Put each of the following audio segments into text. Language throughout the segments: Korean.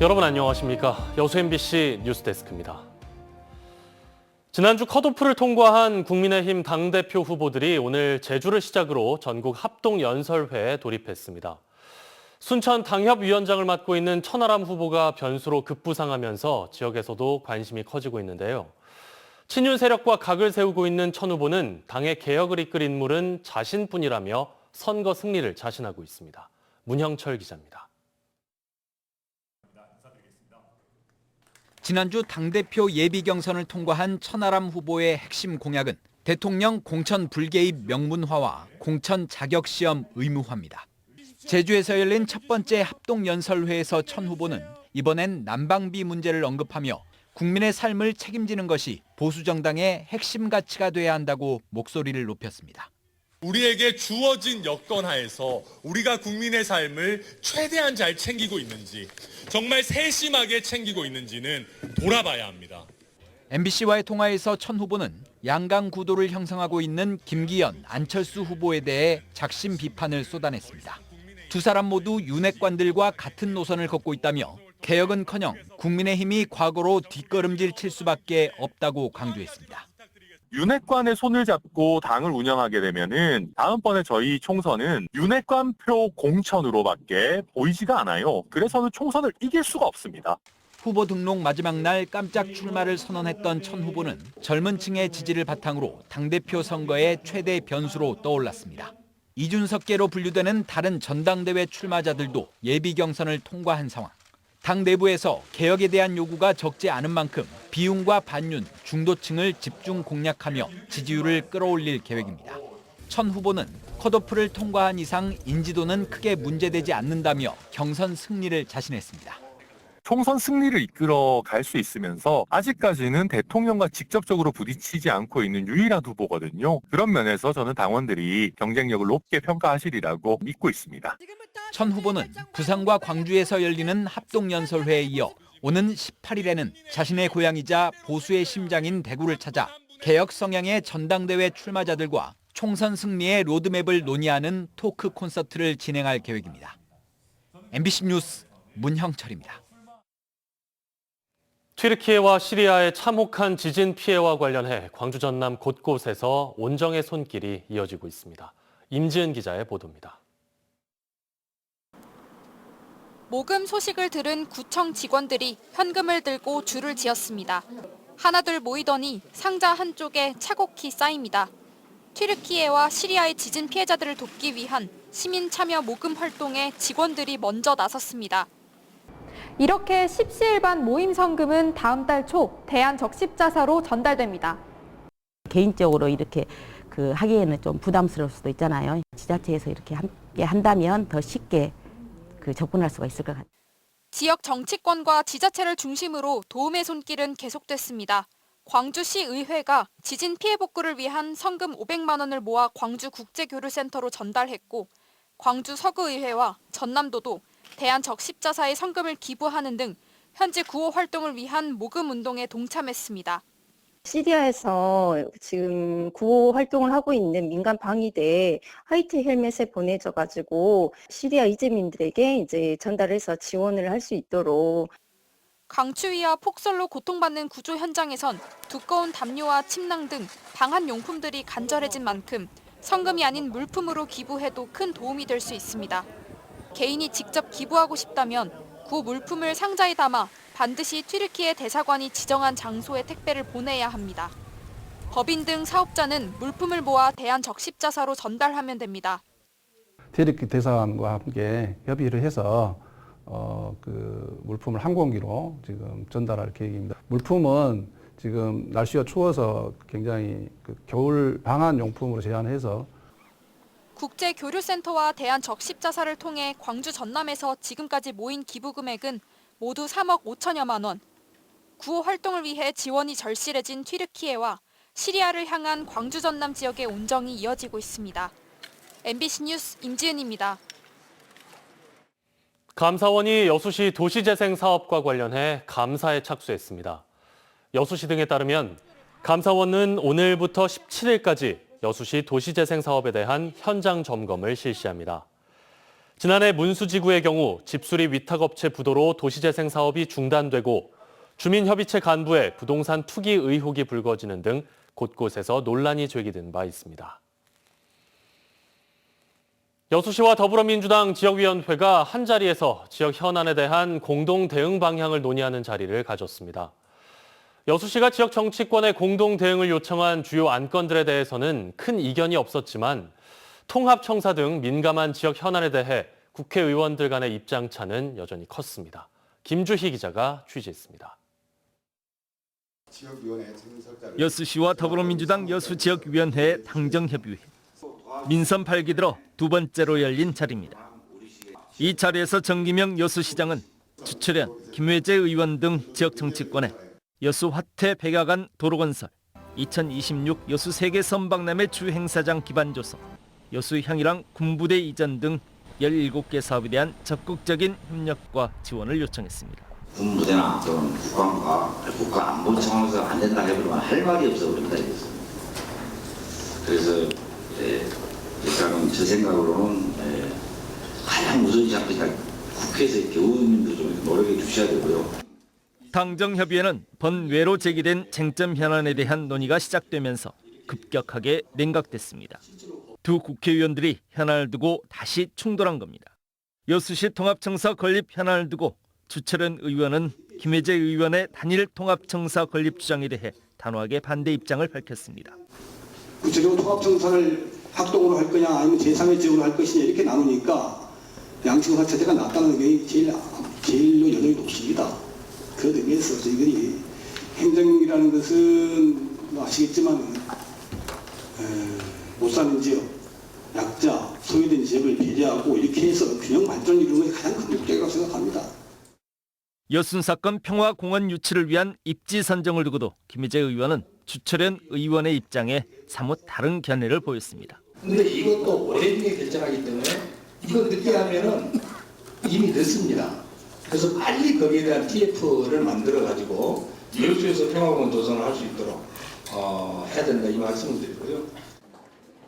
여러분 안녕하십니까? 여수 MBC 뉴스데스크입니다. 지난주 컷오프를 통과한 국민의힘 당대표 후보들이 오늘 제주를 시작으로 전국 합동연설회에 돌입했습니다. 순천 당협위원장을 맡고 있는 천하람 후보가 변수로 급부상하면서 지역에서도 관심이 커지고 있는데요. 친윤 세력과 각을 세우고 있는 천 후보는 당의 개혁을 이끌 인물은 자신뿐이라며 선거 승리를 자신하고 있습니다. 문형철 기자입니다. 지난주 당대표 예비 경선을 통과한 천하람 후보의 핵심 공약은 대통령 공천 불개입 명문화와 공천 자격시험 의무화입니다. 제주에서 열린 첫 번째 합동연설회에서 천 후보는 이번엔 난방비 문제를 언급하며 국민의 삶을 책임지는 것이 보수정당의 핵심 가치가 돼야 한다고 목소리를 높였습니다. 우리에게 주어진 여건 하에서 우리가 국민의 삶을 최대한 잘 챙기고 있는지, 정말 세심하게 챙기고 있는지는 돌아봐야 합니다. MBC와의 통화에서 천 후보는 양강 구도를 형성하고 있는 김기현, 안철수 후보에 대해 작심 비판을 쏟아냈습니다. 두 사람 모두 윤핵관들과 같은 노선을 걷고 있다며 개혁은커녕 국민의힘이 과거로 뒷걸음질 칠 수밖에 없다고 강조했습니다. 윤핵관의 손을 잡고 당을 운영하게 되면은 다음번에 저희 총선은 윤핵관표 공천으로밖에 보이지가 않아요. 그래서는 총선을 이길 수가 없습니다. 후보 등록 마지막 날 깜짝 출마를 선언했던 천 후보는 젊은 층의 지지를 바탕으로 당대표 선거의 최대 변수로 떠올랐습니다. 이준석계로 분류되는 다른 전당대회 출마자들도 예비 경선을 통과한 상황. 당 내부에서 개혁에 대한 요구가 적지 않은 만큼 비윤과 반윤, 중도층을 집중 공략하며 지지율을 끌어올릴 계획입니다. 천 후보는 컷오프를 통과한 이상 인지도는 크게 문제되지 않는다며 경선 승리를 자신했습니다. 총선 승리를 이끌어 갈 수 있으면서 아직까지는 대통령과 직접적으로 부딪히지 않고 있는 유일한 후보거든요. 그런 면에서 저는 당원들이 경쟁력을 높게 평가하시리라고 믿고 있습니다. 천 후보는 부산과 광주에서 열리는 합동연설회에 이어 오는 18일에는 자신의 고향이자 보수의 심장인 대구를 찾아 개혁 성향의 전당대회 출마자들과 총선 승리의 로드맵을 논의하는 토크 콘서트를 진행할 계획입니다. MBC 뉴스 문형철입니다. 튀르키예와 시리아의 참혹한 지진 피해와 관련해 광주 전남 곳곳에서 온정의 손길이 이어지고 있습니다. 임지은 기자의 보도입니다. 모금 소식을 들은 구청 직원들이 현금을 들고 줄을 지었습니다. 하나둘 모이더니 상자 한쪽에 차곡히 쌓입니다. 튀르키예와 시리아의 지진 피해자들을 돕기 위한 시민 참여 모금 활동에 직원들이 먼저 나섰습니다. 이렇게 십시일반 모임 성금은 다음 달 초 대한적십자사로 전달됩니다. 개인적으로 이렇게 하기에는 좀 부담스러울 수도 있잖아요. 지자체에서 이렇게 함께 한다면 더 쉽게 접근할 수가 있을 것 같아요. 지역 정치권과 지자체를 중심으로 도움의 손길은 계속됐습니다. 광주시 의회가 지진 피해 복구를 위한 성금 500만 원을 모아 광주국제교류센터로 전달했고, 광주 서구의회와 전남도도 대한적십자사에 성금을 기부하는 등 현지 구호 활동을 위한 모금 운동에 동참했습니다. 시리아에서 지금 구호 활동을 하고 있는 민간 방위대 화이트 헬멧에 보내져가지고 시리아 이재민들에게 이제 전달해서 지원을 할 수 있도록. 강추위와 폭설로 고통받는 구조 현장에선 두꺼운 담요와 침낭 등 방한 용품들이 간절해진 만큼 성금이 아닌 물품으로 기부해도 큰 도움이 될 수 있습니다. 개인이 직접 기부하고 싶다면 구 물품을 상자에 담아 반드시 튀르키예 대사관이 지정한 장소에 택배를 보내야 합니다. 법인 등 사업자는 물품을 모아 대한적십자사로 전달하면 됩니다. 튀르키 대사관과 함께 협의를 해서 물품을 항공기로 지금 전달할 계획입니다. 물품은 지금 날씨가 추워서 굉장히 겨울 방한 용품으로 제한해서 국제교류센터와 대한적십자사를 통해 광주 전남에서 지금까지 모인 기부 금액은 모두 3억 5천여만 원. 구호 활동을 위해 지원이 절실해진 튀르키예와 시리아를 향한 광주 전남 지역의 온정이 이어지고 있습니다. MBC 뉴스 임지은입니다. 감사원이 여수시 도시재생 사업과 관련해 감사에 착수했습니다. 여수시 등에 따르면 감사원은 오늘부터 17일까지 여수시 도시재생 사업에 대한 현장 점검을 실시합니다. 지난해 문수지구의 경우 집수리 위탁업체 부도로 도시재생 사업이 중단되고 주민협의체 간부의 부동산 투기 의혹이 불거지는 등 곳곳에서 논란이 제기된 바 있습니다. 여수시와 더불어민주당 지역위원회가 한자리에서 지역 현안에 대한 공동 대응 방향을 논의하는 자리를 가졌습니다. 여수시가 지역 정치권의 공동 대응을 요청한 주요 안건들에 대해서는 큰 이견이 없었지만 통합청사 등 민감한 지역 현안에 대해 국회의원들 간의 입장차는 여전히 컸습니다. 김주희 기자가 취재했습니다. 여수시와 더불어민주당 여수지역위원회 당정협의회. 민선 8기 들어 두 번째로 열린 자리입니다. 이 자리에서 정기명 여수시장은 주철현, 김회재 의원 등 지역 정치권에 여수 화태 백야간 도로건설, 2026 여수 세계 선박람회 주행사장 기반조성, 여수 향이랑 군부대 이전 등 17개 사업에 대한 적극적인 협력과 지원을 요청했습니다. 군부대나 또는 국방부가 국가 안보 차원에서 안 된다 해보면 할 말이 없어 버립니다. 그래서 일단은 제 생각으로는 가장 우선시하는 국회에서 교우님들 좀 노력해 주셔야 되고요. 당정협의회는 번외로 제기된 쟁점 현안에 대한 논의가 시작되면서 급격하게 냉각됐습니다. 두 국회의원들이 현안을 두고 다시 충돌한 겁니다. 여수시 통합청사 건립 현안을 두고 주철현 의원은 김회재 의원의 단일 통합청사 건립 주장에 대해 단호하게 반대 입장을 밝혔습니다. 구체적으로 통합청사를 합동으로 할 거냐 아니면 제3의 지역으로 할 것이냐 이렇게 나누니까 양측 자체가 낫다는 게 제일로 여전히 높습니다. 그 의미에서 저희들이 행정이라는 것은 아시겠지만 못 사는 지역, 약자, 소외된 지역을 배려하고 이렇게 해서 균형 발전을 이루는 것이 가장 큰 목적이라고 생각합니다. 여순 사건 평화공원 유치를 위한 입지 선정을 두고도 김희재 의원은 주철현 의원의 입장에 사뭇 다른 견해를 보였습니다. 그런데 이것도 오래 뒤에 결정하기 때문에 이거 늦게 하면은 이미 늦습니다. 그래서 빨리 거기에 대한 TF를 만들어가지고 여수에서 평화공원 도전을 할 수 있도록 해야 된다 이 말씀을 드리고요.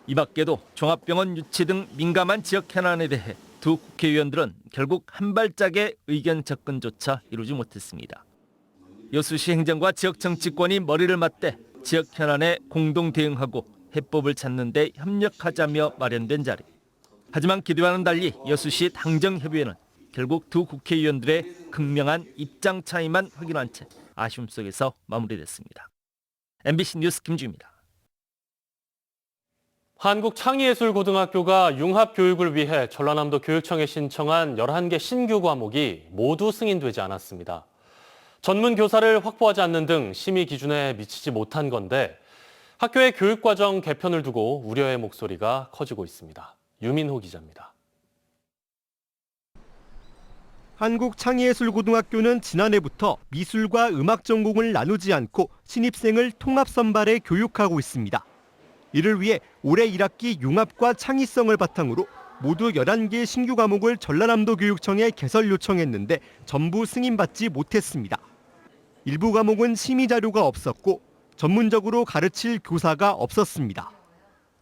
이 밖에도 종합병원 유치 등 민감한 지역 현안에 대해 두 국회의원들은 결국 한 발짝의 의견 접근조차 이루지 못했습니다. 여수시 행정과 지역 정치권이 머리를 맞대 지역 현안에 공동 대응하고 해법을 찾는 데 협력하자며 마련된 자리. 하지만 기대와는 달리 여수시 당정협의회는 결국 두 국회의원들의 극명한 입장 차이만 확인한 채 아쉬움 속에서 마무리됐습니다. MBC 뉴스 김주입니다. 한국창의예술고등학교가 융합교육을 위해 전라남도 교육청에 신청한 11개 신규 과목이 모두 승인되지 않았습니다. 전문 교사를 확보하지 않는 등 심의 기준에 미치지 못한 건데 학교의 교육과정 개편을 두고 우려의 목소리가 커지고 있습니다. 유민호 기자입니다. 한국창의예술고등학교는 지난해부터 미술과 음악 전공을 나누지 않고 신입생을 통합 선발해 교육하고 있습니다. 이를 위해 올해 1학기 융합과 창의성을 바탕으로 모두 11개 신규 과목을 전라남도 교육청에 개설 요청했는데 전부 승인받지 못했습니다. 일부 과목은 심의 자료가 없었고 전문적으로 가르칠 교사가 없었습니다.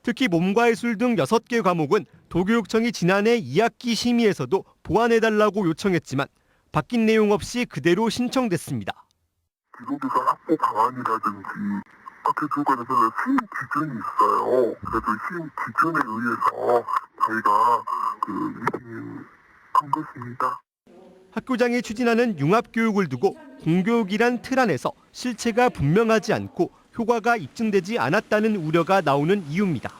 특히 몸과 예술 등 6개 과목은 도교육청이 지난해 2학기 심의에서도 보완해달라고 요청했지만 바뀐 내용 없이 그대로 신청됐습니다. 기록에서 확보 방안이라든지 학교 교육관에서는 시행 기준이 있어요. 그래서 시행 기준에 의해서 저희가 신청한 것입니다. 학교장이 추진하는 융합교육을 두고 공교육이란 틀 안에서 실체가 분명하지 않고 효과가 입증되지 않았다는 우려가 나오는 이유입니다.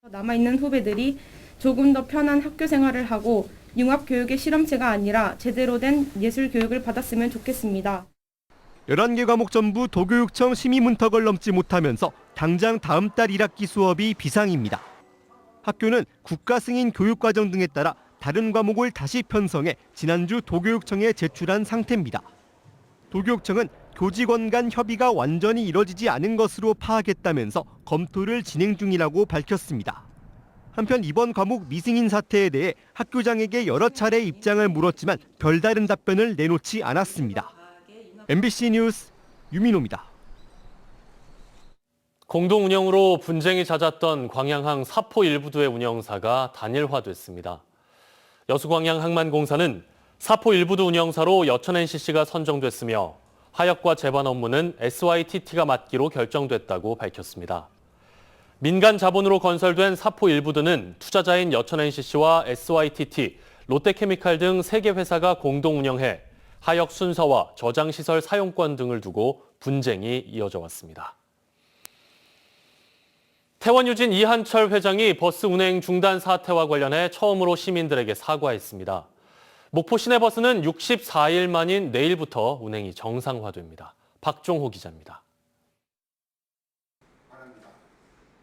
남아있는 후배들이 조금 더 편한 학교 생활을 하고 융합교육의 실험체가 아니라 제대로 된 예술교육을 받았으면 좋겠습니다. 11개 과목 전부 도교육청 심의 문턱을 넘지 못하면서 당장 다음 달 1학기 수업이 비상입니다. 학교는 국가 승인 교육과정 등에 따라 다른 과목을 다시 편성해 지난주 도교육청에 제출한 상태입니다. 도교육청은 교직원 간 협의가 완전히 이뤄지지 않은 것으로 파악했다면서 검토를 진행 중이라고 밝혔습니다. 한편 이번 과목 미승인 사태에 대해 학교장에게 여러 차례 입장을 물었지만 별다른 답변을 내놓지 않았습니다. MBC 뉴스 유민호입니다. 공동 운영으로 분쟁이 잦았던 광양항 사포 일부두의 운영사가 단일화됐습니다. 여수광양항만공사는 사포 일부도 운영사로 여천NCC가 선정됐으며 하역과 제반 업무는 SYTT가 맡기로 결정됐다고 밝혔습니다. 민간 자본으로 건설된 사포 일부드는 투자자인 여천NCC와 SYTT, 롯데케미칼 등 3개 회사가 공동 운영해 하역 순서와 저장시설 사용권 등을 두고 분쟁이 이어져 왔습니다. 태원유진 이한철 회장이 버스 운행 중단 사태와 관련해 처음으로 시민들에게 사과했습니다. 목포 시내버스는 64일 만인 내일부터 운행이 정상화됩니다. 박종호 기자입니다.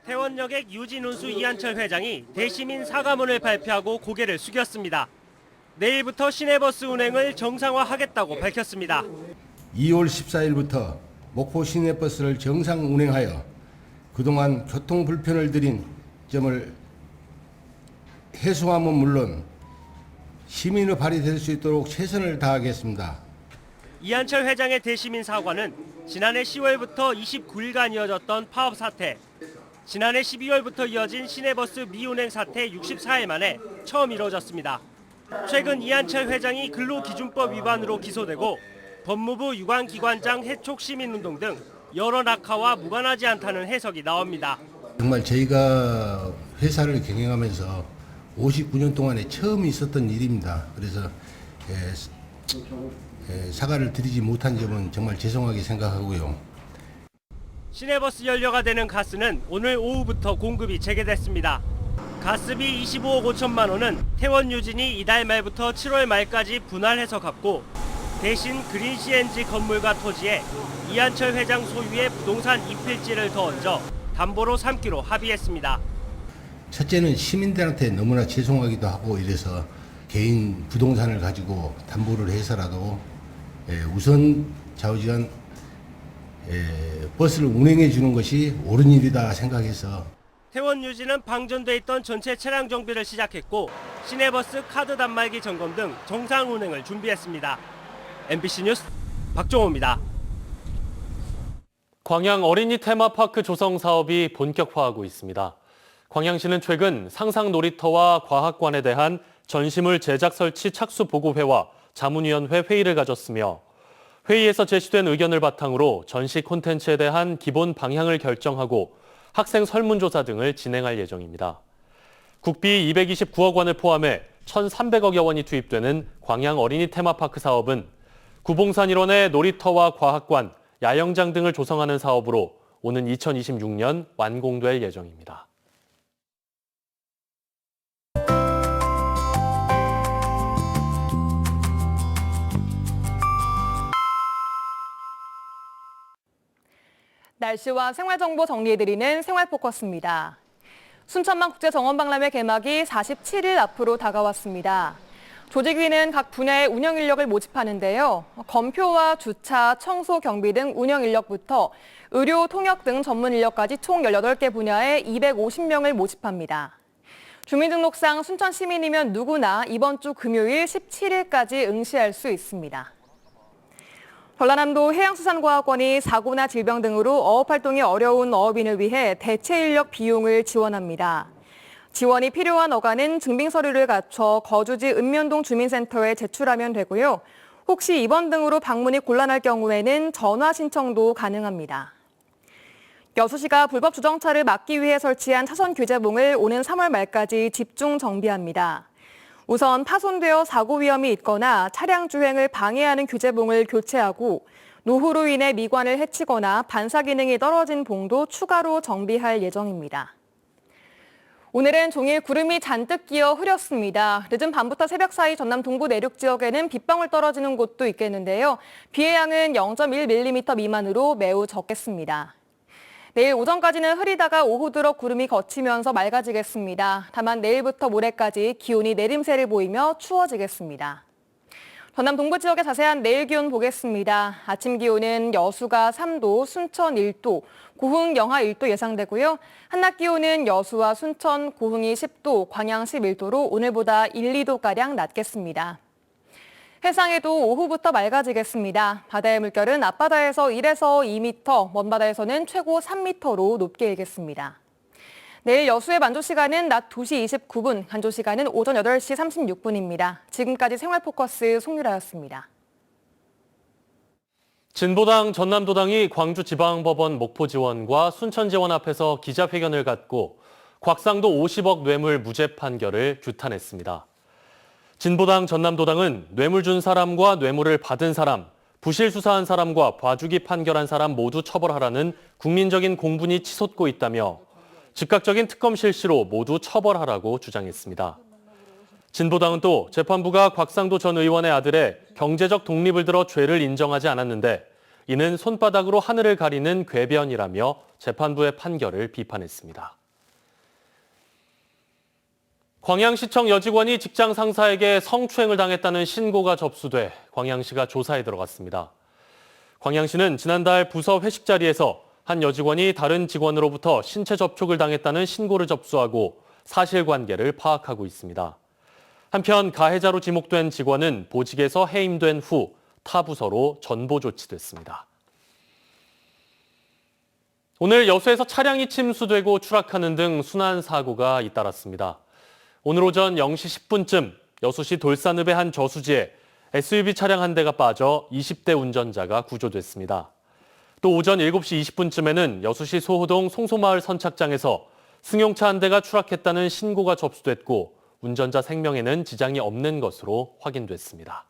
태원여객 유진운수 이한철 회장이 대시민 사과문을 발표하고 고개를 숙였습니다. 내일부터 시내버스 운행을 정상화하겠다고 밝혔습니다. 2월 14일부터 목포 시내버스를 정상 운행하여 그동안 교통 불편을 드린 점을 해소하면 물론 시민의 발이 될 수 있도록 최선을 다하겠습니다. 이한철 회장의 대시민 사과는 지난해 10월부터 29일간 이어졌던 파업 사태, 지난해 12월부터 이어진 시내버스 미운행 사태 64일 만에 처음 이뤄졌습니다. 최근 이한철 회장이 근로기준법 위반으로 기소되고 법무부 유관기관장 해촉 시민운동 등 여러 낙하와 무관하지 않다는 해석이 나옵니다. 정말 저희가 회사를 경영하면서 59년 동안에 처음 있었던 일입니다. 그래서 사과를 드리지 못한 점은 정말 죄송하게 생각하고요. 시내버스 연료가 되는 가스는 오늘 오후부터 공급이 재개됐습니다. 가스비 25억 5천만 원은 태원유진이 이달 말부터 7월 말까지 분할해서 갚고 대신 그린 CNG 건물과 토지에 이한철 회장 소유의 부동산 입필지를 더 얹어 담보로 삼기로 합의했습니다. 첫째는 시민들한테 너무나 죄송하기도 하고 이래서 개인 부동산을 가지고 담보를 해서라도 우선 좌우지간 버스를 운행해 주는 것이 옳은 일이다 생각해서 태원유진은 방전돼 있던 전체 차량 정비를 시작했고 시내버스 카드 단말기 점검 등 정상 운행을 준비했습니다. MBC 뉴스 박종호입니다. 광양 어린이 테마파크 조성 사업이 본격화하고 있습니다. 광양시는 최근 상상 놀이터와 과학관에 대한 전시물 제작 설치 착수 보고회와 자문위원회 회의를 가졌으며 회의에서 제시된 의견을 바탕으로 전시 콘텐츠에 대한 기본 방향을 결정하고 학생 설문조사 등을 진행할 예정입니다. 국비 229억 원을 포함해 1,300억여 원이 투입되는 광양 어린이 테마파크 사업은 구봉산 일원의 놀이터와 과학관, 야영장 등을 조성하는 사업으로 오는 2026년 완공될 예정입니다. 날씨와 생활정보 정리해드리는 생활포커스입니다. 순천만 국제정원박람회 개막이 47일 앞으로 다가왔습니다. 조직위는 각 분야의 운영 인력을 모집하는데요. 검표와 주차, 청소, 경비 등 운영 인력부터 의료, 통역 등 전문 인력까지 총 18개 분야에 250명을 모집합니다. 주민등록상 순천 시민이면 누구나 이번 주 금요일 17일까지 응시할 수 있습니다. 전라남도 해양수산과학원이 사고나 질병 등으로 어업활동이 어려운 어업인을 위해 대체 인력 비용을 지원합니다. 지원이 필요한 어간은 증빙 서류를 갖춰 거주지 읍면동 주민센터에 제출하면 되고요. 혹시 입원 등으로 방문이 곤란할 경우에는 전화 신청도 가능합니다. 여수시가 불법 주정차를 막기 위해 설치한 차선 규제봉을 오는 3월 말까지 집중 정비합니다. 우선 파손되어 사고 위험이 있거나 차량 주행을 방해하는 규제봉을 교체하고 노후로 인해 미관을 해치거나 반사 기능이 떨어진 봉도 추가로 정비할 예정입니다. 오늘은 종일 구름이 잔뜩 끼어 흐렸습니다. 늦은 밤부터 새벽 사이 전남 동부 내륙 지역에는 빗방울 떨어지는 곳도 있겠는데요. 비의 양은 0.1mm 미만으로 매우 적겠습니다. 내일 오전까지는 흐리다가 오후 들어 구름이 걷히면서 맑아지겠습니다. 다만 내일부터 모레까지 기온이 내림세를 보이며 추워지겠습니다. 전남 동부 지역의 자세한 내일 기온 보겠습니다. 아침 기온은 여수가 3도, 순천 1도, 고흥 영하 1도 예상되고요. 한낮 기온은 여수와 순천, 고흥이 10도, 광양 11도로 오늘보다 1, 2도가량 낮겠습니다. 해상에도 오후부터 맑아지겠습니다. 바다의 물결은 앞바다에서 1에서 2m, 먼바다에서는 최고 3m로 높게 일겠습니다. 내일 여수의 만조 시간은 낮 2시 29분, 간조 시간은 오전 8시 36분입니다. 지금까지 생활포커스 송유라였습니다. 진보당 전남도당이 광주지방법원 목포지원과 순천지원 앞에서 기자회견을 갖고 곽상도 50억 뇌물 무죄 판결을 규탄했습니다. 진보당 전남도당은 뇌물 준 사람과 뇌물을 받은 사람, 부실 수사한 사람과 봐주기 판결한 사람 모두 처벌하라는 국민적인 공분이 치솟고 있다며 즉각적인 특검 실시로 모두 처벌하라고 주장했습니다. 진보당은 또 재판부가 곽상도 전 의원의 아들의 경제적 독립을 들어 죄를 인정하지 않았는데 이는 손바닥으로 하늘을 가리는 궤변이라며 재판부의 판결을 비판했습니다. 광양시청 여직원이 직장 상사에게 성추행을 당했다는 신고가 접수돼 광양시가 조사에 들어갔습니다. 광양시는 지난달 부서 회식 자리에서 한 여직원이 다른 직원으로부터 신체 접촉을 당했다는 신고를 접수하고 사실관계를 파악하고 있습니다. 한편 가해자로 지목된 직원은 보직에서 해임된 후 타 부서로 전보 조치됐습니다. 오늘 여수에서 차량이 침수되고 추락하는 등 순환 사고가 잇따랐습니다. 오늘 오전 0시 10분쯤 여수시 돌산읍의 한 저수지에 SUV 차량 한 대가 빠져 20대 운전자가 구조됐습니다. 또 오전 7시 20분쯤에는 여수시 소호동 송소마을 선착장에서 승용차 한 대가 추락했다는 신고가 접수됐고 운전자 생명에는 지장이 없는 것으로 확인됐습니다.